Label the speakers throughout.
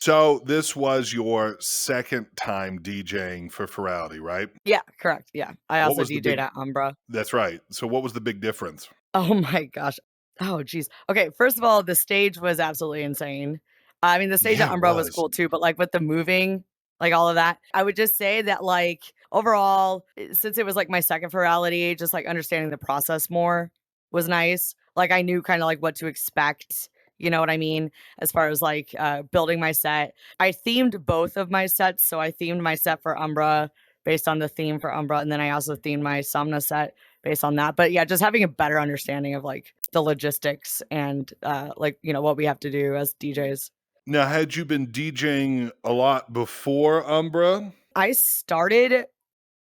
Speaker 1: So this was your second time DJing for Furality, right?
Speaker 2: Yeah, correct. Yeah. I
Speaker 1: What
Speaker 2: also
Speaker 1: was the
Speaker 2: DJ'd
Speaker 1: big
Speaker 2: at Umbra.
Speaker 1: That's right. So what was the big difference?
Speaker 2: Oh my gosh. Oh, geez. Okay, first of all, the stage was absolutely insane. I mean, the stage
Speaker 1: Yeah,
Speaker 2: at
Speaker 1: it
Speaker 2: Umbra was
Speaker 1: was.
Speaker 2: cool too, but, like, with the moving, like, all of that, I would just say that, like, overall, since it was, like, my second Furality, just, like, understanding the process more was nice. Like, I knew kinda, like, what to expect, you know what I mean? As far as, like, building my set. I themed both of my sets, so I themed my set for Umbra based on the theme for Umbra, and then I also themed my Somna set based on that. But yeah, just having a better understanding of like the logistics and like, you know, what we have to do as DJs.
Speaker 1: Now, had you been DJing a lot before Umbra?
Speaker 2: I started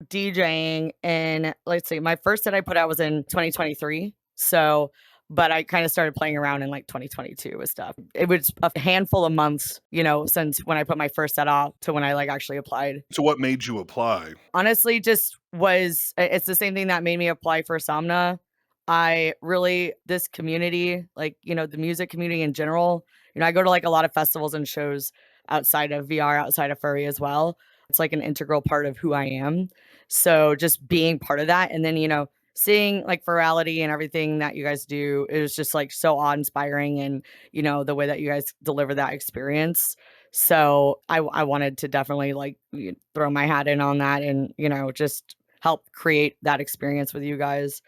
Speaker 2: DJing in, let's see, my first set I put out was in 2023. So, but I kind of started playing around in like 2022 with stuff. It was a handful of months, you know, since when I put my first set off to when I like actually applied.
Speaker 1: So what made you apply?
Speaker 2: Honestly, just was it's the same thing that made me apply for Somna. I really this community, like, you know, the music community in general, you know, I go to like a lot of festivals and shows outside of VR, outside of furry as well. It's like an integral part of who I am. So just being part of that and then, you know, seeing like virality and everything that you guys do is just like so awe-inspiring and, you know, the way that you guys deliver that experience. So I wanted to definitely like throw my hat in on that and, you know, just help create that experience with you guys.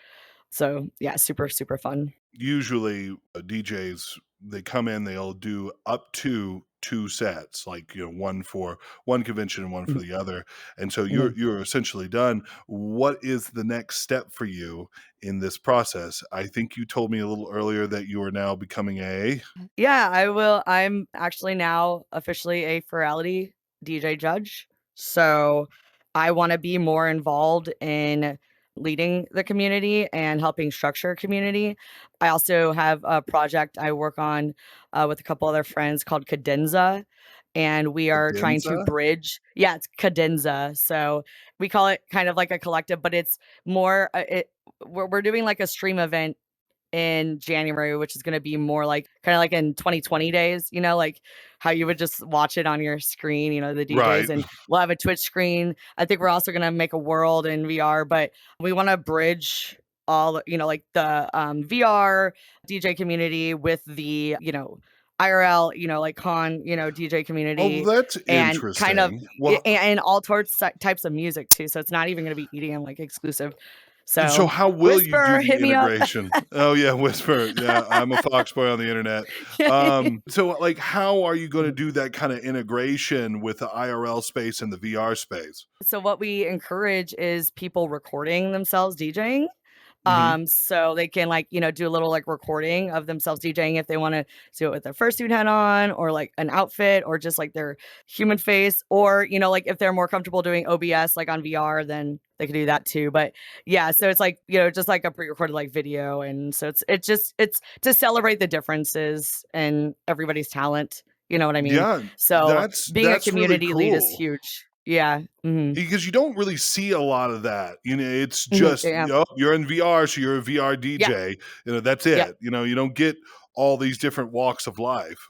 Speaker 2: So yeah, super, super fun.
Speaker 1: Usually, DJs, they come in, they'll do up to 2 sets, like, one for one convention and one for
Speaker 2: Mhm,
Speaker 1: the other, and so you're
Speaker 2: mhm.
Speaker 1: you're essentially done. What is the next step for you in this process? I think you told me a little earlier that you are now becoming a
Speaker 2: Yeah, I will. I'm actually now officially a Furality DJ judge. So I want to be more involved in leading the community and helping structure community. I also have a project I work on with a couple other friends called Cadenza. And we are trying to
Speaker 1: cadenza?
Speaker 2: bridge, yeah, it's Cadenza. So we call it kind of like a collective, but it's more, we're doing like a stream event in January, which is gonna be more like kinda like in 2020 days, you know, like how you would just watch it on your screen, you know, the DJs,
Speaker 1: Right.
Speaker 2: and we'll have a Twitch screen. I think we're also gonna make a world in VR, but we wanna bridge all, you know, like the, VR DJ community with the, you know, IRL, you know, like you know, DJ
Speaker 1: Oh,
Speaker 2: community
Speaker 1: that's
Speaker 2: and kind of
Speaker 1: interesting. Well,
Speaker 2: and all types of music too. So it's not even gonna be EDM like exclusive.
Speaker 1: so
Speaker 2: So
Speaker 1: how will you do
Speaker 2: Whisper,
Speaker 1: the
Speaker 2: hit me up.
Speaker 1: integration? Oh, yeah, Whisper. Yeah, I'm a Foxxyboi on the internet. So, like, how are you gonna do that kinda integration with the IRL space and the VR space?
Speaker 2: So what we encourage is people recording themselves DJing.
Speaker 1: Mhm.
Speaker 2: So they can like, you know, do a little like recording of themselves DJing if they want to do it with their fursuit hat on or like an outfit or just like their human face or, you know, like if they're more comfortable doing OBS like on VR, then they can do that too. But yeah, so it's like, you know, just like a pre-recorded like video. And so it's to celebrate the differences and everybody's talent. You know what I mean?
Speaker 1: Yeah,
Speaker 2: So being a
Speaker 1: that's really
Speaker 2: community lead is
Speaker 1: cool.
Speaker 2: huge. Yeah.
Speaker 1: Because you don't really see a lot of that, it's just,
Speaker 2: Yeah.
Speaker 1: you're in VR, so you're a VR
Speaker 2: Yeah.
Speaker 1: DJ, that's
Speaker 2: Yeah.
Speaker 1: it, you don't get all these different walks of life.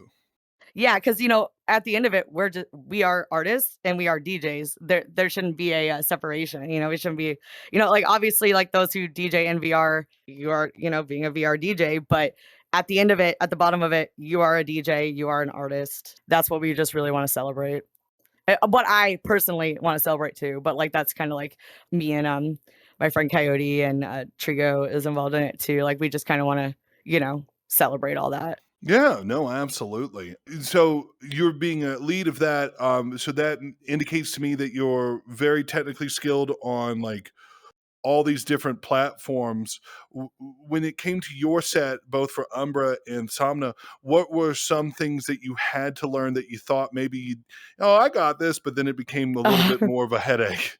Speaker 2: Yeah, because you know, at the end of it, we are artists and we are DJs. There shouldn't be a, separation. You know, we shouldn't be, you know, like obviously like those who DJ in VR, you are, you know, being a VR DJ, but at the end of it, at the bottom of it, you are a DJ, you are an artist. That's what we just really want to celebrate. What I personally want to celebrate too, but like that's kind of like me and my friend Coyote and Trigo is involved in it too. Like we just kind of want to, you know, celebrate all that.
Speaker 1: Yeah, no, absolutely. So you're being a lead of that. So that indicates to me that you're very technically skilled on like all these different platforms. When it came to your set, both for Umbra and Somna, what were some things that you had to learn that you thought maybe, oh, I got this, but then it became a little bit more of a headache?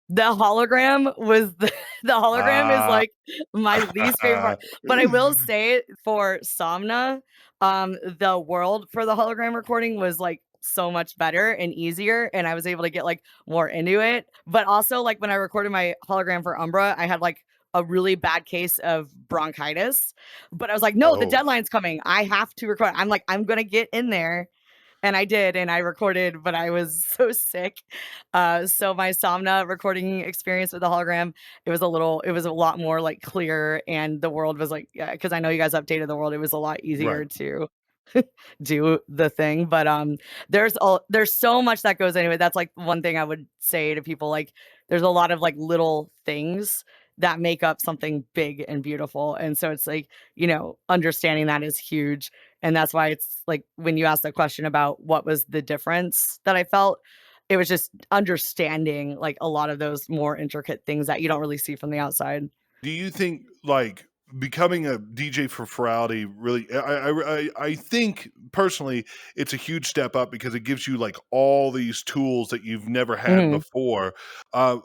Speaker 2: The hologram was the hologram is,
Speaker 1: Ah,
Speaker 2: like, my least favorite part, but I will say for Somna, the world for the hologram recording was, like, so much better and easier, and I was able to get, like, more into it, but also, like, when I recorded my hologram for Umbra, I had, like, a really bad case of bronchitis, but I was like, "No, the
Speaker 1: oh,
Speaker 2: deadline's coming. I have to record." I'm like, "I'm gonna get in there." And I did, and I recorded, but I was so sick. So my Somna recording experience with the hologram, it was a lot more like clear, and the world was like, yeah, because I know you guys updated the world. It was a lot easier
Speaker 1: Right.
Speaker 2: to do the thing. But there's so much that goes into it. That's like one thing I would say to people. Like, there's a lot of like little things that make up something big and beautiful. And so it's like, understanding that is huge. And that's why it's like when you asked the question about what was the difference that I felt, it was just understanding like a lot of those more intricate things that you don't really see from the outside.
Speaker 1: Do you think like becoming a DJ for Furality really? I think personally, it's a huge step up because it gives you like all these tools that you've never had
Speaker 2: Mhm.
Speaker 1: before.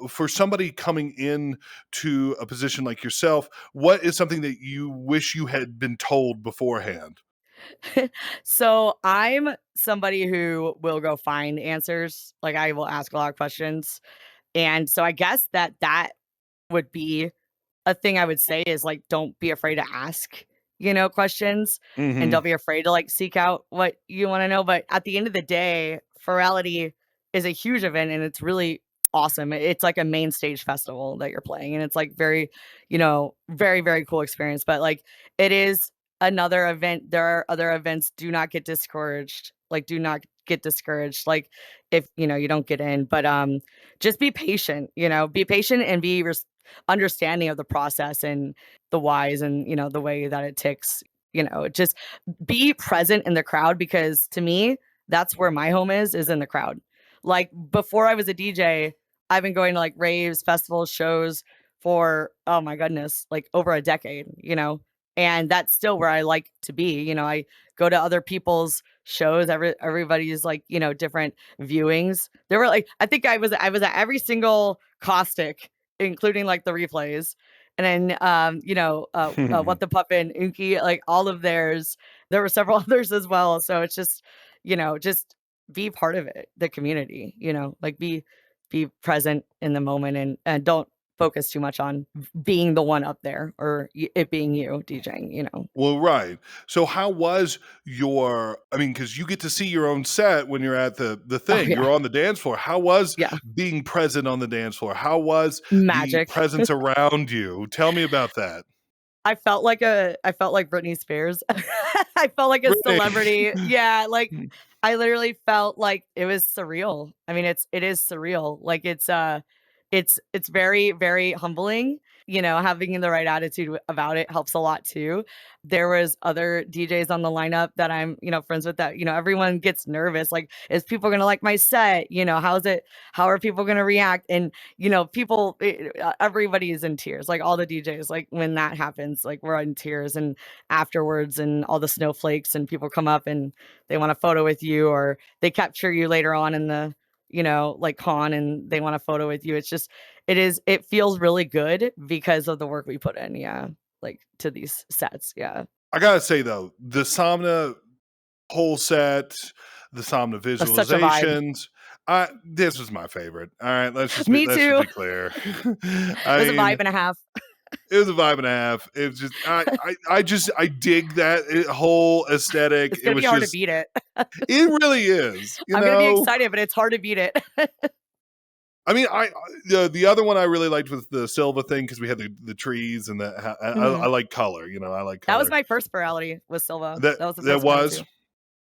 Speaker 1: For somebody coming in to a position like yourself, what is something that you wish you had been told beforehand?
Speaker 2: So I'm somebody who will go find answers. Like, I will ask a lot of questions. And so I guess that would be a thing I would say is, like, don't be afraid to ask, questions, and
Speaker 1: Hmm.
Speaker 2: don't be afraid to, like, seek out what you wanna know. But at the end of the day, Furality is a huge event, and it's really awesome. It's like a main stage festival that you're playing, and it's, like, very, very, very cool experience. But, like, it is another event. There are other events. Do not get discouraged. Like, do not get discouraged, like, if, you don't get in. But, just be patient and be understanding of the process and the whys and the way that it ticks. Just be present in the crowd, because to me that's where my home is in the crowd. Like, before I was a DJ, I've been going to like raves, festivals, shows for, oh my goodness, like over a decade. And that's still where I like to be. I go to other people's shows. Everybody's like, different viewings. There were like, I think I was at every single caustic, including like the replays. And then, What the Puppet and Unki, like all of theirs. There were several others as well. So it's just be part of it, the community. Like, be present in the moment, and don't focus too much on being the one up there, or it being you DJing.
Speaker 1: Well, right. So how was your I mean, because you get to see your own set when you're at the
Speaker 2: Oh
Speaker 1: thing,
Speaker 2: yeah,
Speaker 1: you're on the dance floor. How was
Speaker 2: yeah,
Speaker 1: being present on the dance floor? How was the
Speaker 2: magic.
Speaker 1: presence around you? Tell me about that.
Speaker 2: I felt like Britney Spears. I felt like a
Speaker 1: Really?
Speaker 2: celebrity. Yeah, like, I literally felt like it was surreal. I mean, it is surreal. Like, it's very, very humbling. Having the right attitude about it helps a lot too. There was other DJs on the lineup that I'm, friends with, that, everyone gets nervous. Like, is people gonna like my set? How are people gonna react? And everybody is in tears, like all the DJs, like when that happens, like we're in tears. And afterwards, and all the snowflakes, and people come up and they want a photo with you, or they capture you later on in the, like con, and they want a photo with you. It feels really good because of the work we put in. Yeah. Like, to these sets. Yeah.
Speaker 1: I gotta say though, the Somna whole set, the Somna
Speaker 2: That's such a vibe.
Speaker 1: visualizations, this was my favorite. All right,
Speaker 2: Me
Speaker 1: let's just
Speaker 2: too.
Speaker 1: be clear.
Speaker 2: It
Speaker 1: I
Speaker 2: was a vibe
Speaker 1: mean,
Speaker 2: and a half.
Speaker 1: it was a vibe and a half. It was just I dig that whole aesthetic.
Speaker 2: It's
Speaker 1: It
Speaker 2: gonna be
Speaker 1: was
Speaker 2: hard to
Speaker 1: just
Speaker 2: beat it.
Speaker 1: it really is, you
Speaker 2: I'm gonna be
Speaker 1: know?
Speaker 2: excited, but it's hard to beat it.
Speaker 1: I mean, the other one I really liked was the Silva thing because we had the trees and I
Speaker 2: Mhm.
Speaker 1: like color, I like
Speaker 2: That was
Speaker 1: color.
Speaker 2: my first virality with Silva.
Speaker 1: That
Speaker 2: That was the
Speaker 1: that
Speaker 2: first one I went
Speaker 1: was?
Speaker 2: to.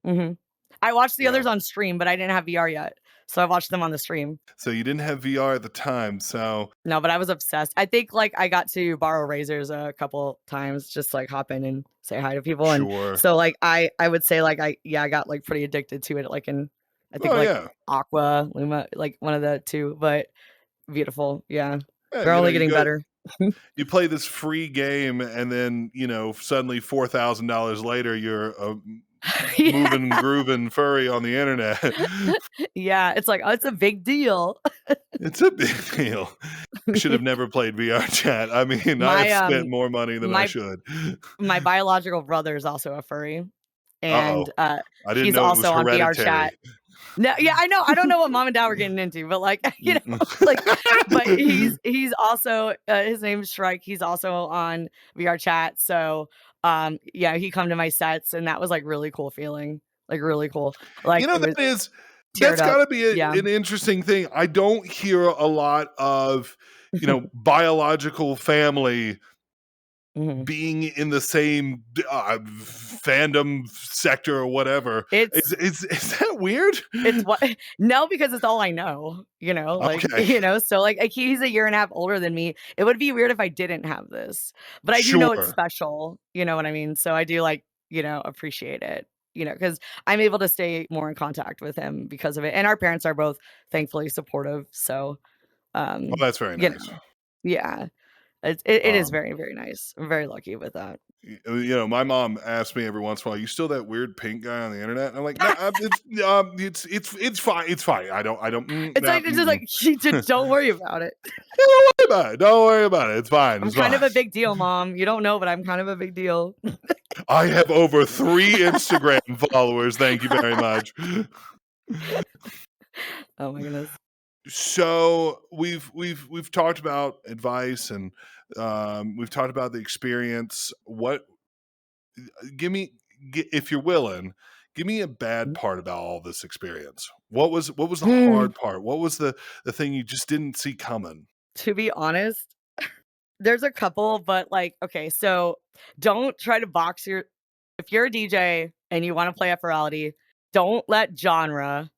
Speaker 2: Mhm. I watched the
Speaker 1: Yeah.
Speaker 2: others on stream, but I didn't have VR yet, so I watched them on the stream.
Speaker 1: So you didn't have VR at the time, so
Speaker 2: No, but I was obsessed. I think, like, I got to borrow razors a couple times, just, like, hop in and say hi to people. And
Speaker 1: sure.
Speaker 2: so, like, I would say, like, I got, like, pretty addicted to it, like, in, I think,
Speaker 1: Oh,
Speaker 2: like,
Speaker 1: yeah.
Speaker 2: Aqua, Luma, like, one of the 2. But beautiful, yeah.
Speaker 1: Yeah,
Speaker 2: They're only getting better.
Speaker 1: you play this free game and then, suddenly $4,000 later, you're a
Speaker 2: Yeah,
Speaker 1: moving, grooving furry on the internet.
Speaker 2: yeah, it's like, "Oh, it's a big deal."
Speaker 1: It's a big deal. I should have never played VR chat. I mean, I have
Speaker 2: My,
Speaker 1: spent more money than I
Speaker 2: my
Speaker 1: should.
Speaker 2: my biological brother is also a furry,
Speaker 1: Uh-oh.
Speaker 2: and,
Speaker 1: I didn't
Speaker 2: he's
Speaker 1: know it was
Speaker 2: also on VR
Speaker 1: hereditary.
Speaker 2: chat. No, yeah, I know. I don't know what mom and dad were getting into, but, like,
Speaker 1: Mm-mm.
Speaker 2: like, but he's also, his name's Shrike. He's also on VR chat. So, yeah, he come to my sets, and that was, like, really cool feeling. like really cool. Like
Speaker 1: You know,
Speaker 2: it was teared
Speaker 1: that's
Speaker 2: up.
Speaker 1: gotta be
Speaker 2: Yeah.
Speaker 1: an interesting thing. I don't hear a lot of, biological family
Speaker 2: Mhm.
Speaker 1: being in the same fandom sector or whatever.
Speaker 2: It's
Speaker 1: Is that weird?
Speaker 2: it's what no, because it's all I know, like,
Speaker 1: Okay,
Speaker 2: so like he's a year and a half older than me. It would be weird if I didn't have this, but I do know it's
Speaker 1: sure.
Speaker 2: special, you know what I mean? So I do like, appreciate it, because I'm able to stay more in contact with him because of it. And our parents are both thankfully supportive. So,
Speaker 1: Well, that's very
Speaker 2: you
Speaker 1: nice.
Speaker 2: know, yeah, it is
Speaker 1: Um,
Speaker 2: very, very nice. I'm very lucky with that.
Speaker 1: my mom asks me every once in a while, "You still that weird pink guy on the internet?" And I'm like, "No, it's fine. It's fine. I don't.
Speaker 2: It's like, it's just like, you just don't worry about it.
Speaker 1: Don't worry about it. Don't worry about it. It's fine.
Speaker 2: I'm
Speaker 1: It's
Speaker 2: kind
Speaker 1: fine."
Speaker 2: of a big deal, mom. You don't know, but I'm kind of a big deal.
Speaker 1: I have over 3 Instagram followers. Thank you very much.
Speaker 2: Oh my goodness.
Speaker 1: So we've talked about advice and we've talked about the experience. Give me if you're willing, give me a bad part about all this experience. What was the
Speaker 2: Hmm.
Speaker 1: hard part? What was the thing you just didn't see coming?
Speaker 2: To be honest, there's a couple, but like, okay, so don't try to box your if you're a DJ and you want to play a Furality, don't let genre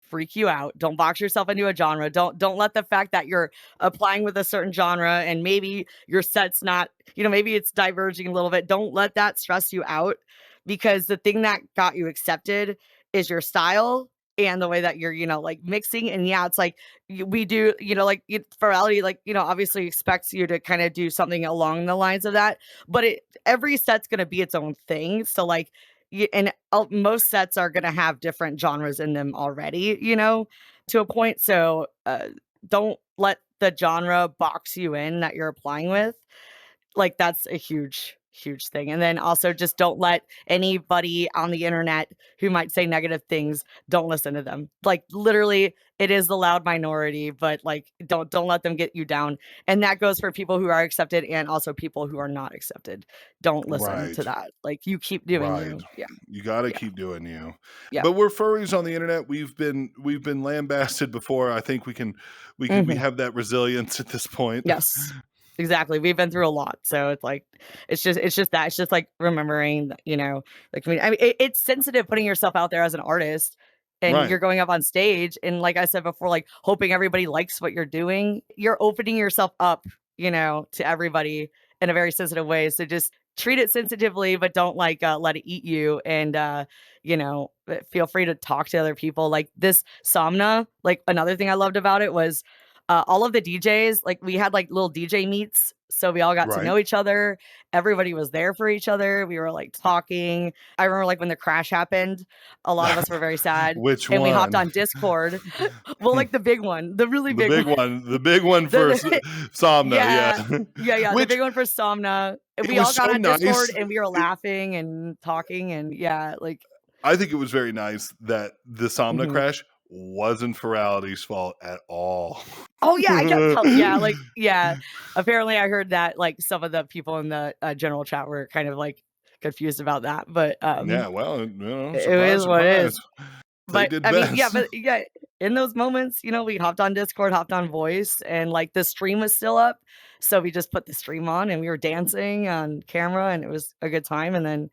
Speaker 2: freak you out. Don't box yourself into a genre. Don't let the fact that you're applying with a certain genre and maybe your set's not, maybe it's diverging a little bit. Don't let that stress you out because the thing that got you accepted is your style and the way that you're, like mixing. And yeah, it's like we do, like Virality, like, obviously expects you to kind of do something along the lines of that. But every set's gonna be its own thing. So like and most sets are gonna have different genres in them already, to a point. So don't let the genre box you in that you're applying with. Like, that's a huge, huge thing. And then also just don't let anybody on the internet who might say negative things, don't listen to them. Like, literally, it is the loud minority, but, like, don't let them get you down. And that goes for people who are accepted and also people who are not accepted. Don't listen
Speaker 1: Right.
Speaker 2: to that. Like, you keep doing
Speaker 1: Right.
Speaker 2: you. Yeah,
Speaker 1: You gotta
Speaker 2: yeah,
Speaker 1: keep doing you.
Speaker 2: yeah.
Speaker 1: But we're furries on the internet. We've been lambasted before. I think we
Speaker 2: Mhm.
Speaker 1: have that resilience at this point.
Speaker 2: Yes. Exactly, we've been through a lot, so it's like it's just that, it's just, like, remembering that, the community. I mean, it's sensitive putting yourself out there as an artist, and
Speaker 1: Right.
Speaker 2: you're going up on stage, and like I said before, like, hoping everybody likes what you're doing. You're opening yourself up, to everybody in a very sensitive way, so just treat it sensitively, but don't, like, let it eat you, and, feel free to talk to other people. Like, this Somna, like, another thing I loved about it was all of the DJs, like we had like little DJ meets. So we all got to
Speaker 1: Right.
Speaker 2: know each other. Everybody was there for each other. We were like talking. I remember like when the crash happened, a lot of us were very sad
Speaker 1: Which
Speaker 2: and we hopped
Speaker 1: one?
Speaker 2: on Discord. Well, like the big one, the really
Speaker 1: The
Speaker 2: big
Speaker 1: big
Speaker 2: one.
Speaker 1: one. The big one for
Speaker 2: The,
Speaker 1: Somna,
Speaker 2: yeah.
Speaker 1: yeah.
Speaker 2: Yeah, yeah, the
Speaker 1: Which
Speaker 2: big one for Somna. And
Speaker 1: it
Speaker 2: we
Speaker 1: was
Speaker 2: all got
Speaker 1: so
Speaker 2: on Discord
Speaker 1: nice.
Speaker 2: and we were laughing and talking and yeah, like
Speaker 1: I think it was very nice that the Somna
Speaker 2: mhm.
Speaker 1: crash wasn't Ferality's fault at all.
Speaker 2: Oh, yeah, I kept tell yeah, like yeah. Apparently, I heard that, like, some of the people in the, general chat were kind of, like, confused about that, but,
Speaker 1: Yeah, well,
Speaker 2: it
Speaker 1: surprise,
Speaker 2: is what it is.
Speaker 1: surprise. They
Speaker 2: But,
Speaker 1: did
Speaker 2: I mean, yeah,
Speaker 1: best.
Speaker 2: but yeah, in those moments, we hopped on Discord, hopped on Voice, and, like, the stream was still up, so we just put the stream on, and we were dancing on camera, and it was a good time, and then,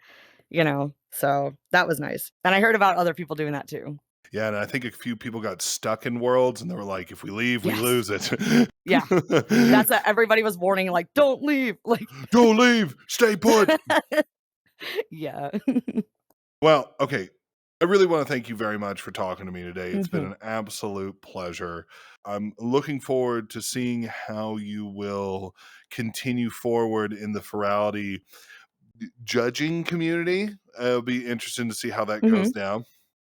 Speaker 2: so that was nice. And I heard about other people doing that too.
Speaker 1: Yeah, and I think a few people got stuck in worlds, and they were like, "If we leave, we
Speaker 2: Yes.
Speaker 1: lose it."
Speaker 2: Yeah. That's a everybody was warning, like, "Don't leave." Like
Speaker 1: "Don't leave, stay put."
Speaker 2: yeah.
Speaker 1: Well, okay. I really want to thank you very much for talking to me today. It's been
Speaker 2: Mhm.
Speaker 1: an absolute pleasure. I'm looking forward to seeing how you will continue forward in the Ferality judging community. It'll be interesting to see how that goes
Speaker 2: Mhm.
Speaker 1: down.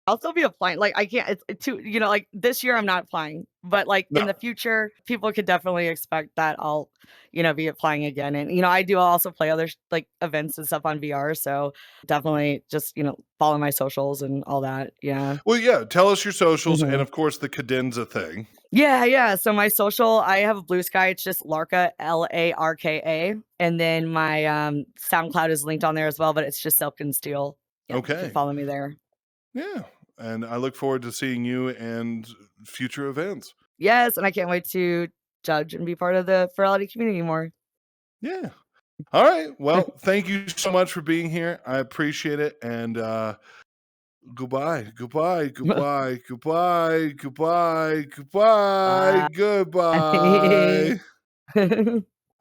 Speaker 2: I'll still be applying, like, I can't it's too like, this year I'm not applying, but, like,
Speaker 1: No.
Speaker 2: in the future, people could definitely expect that I'll, be applying again, and, I do also play other like, events and stuff on VR, so definitely just, follow my socials and all that, yeah.
Speaker 1: Well, yeah, tell us your socials and
Speaker 2: Mhm.
Speaker 1: of course the cadenza thing.
Speaker 2: Yeah, yeah, so my social, I have a Blue Sky, it's just Larka, Larka, and then my, SoundCloud is linked on there as well, but it's just Silk and Steel. Yeah, you can
Speaker 1: Okay.
Speaker 2: follow me there.
Speaker 1: Yeah, and I look forward to seeing you and future events.
Speaker 2: Yes, and I can't wait to judge and be part of the Furality community more.
Speaker 1: Yeah. All right. Well, thank you so much for being here. I appreciate it. And goodbye, goodbye, goodbye, goodbye, goodbye, goodbye,
Speaker 2: Bye.
Speaker 1: goodbye.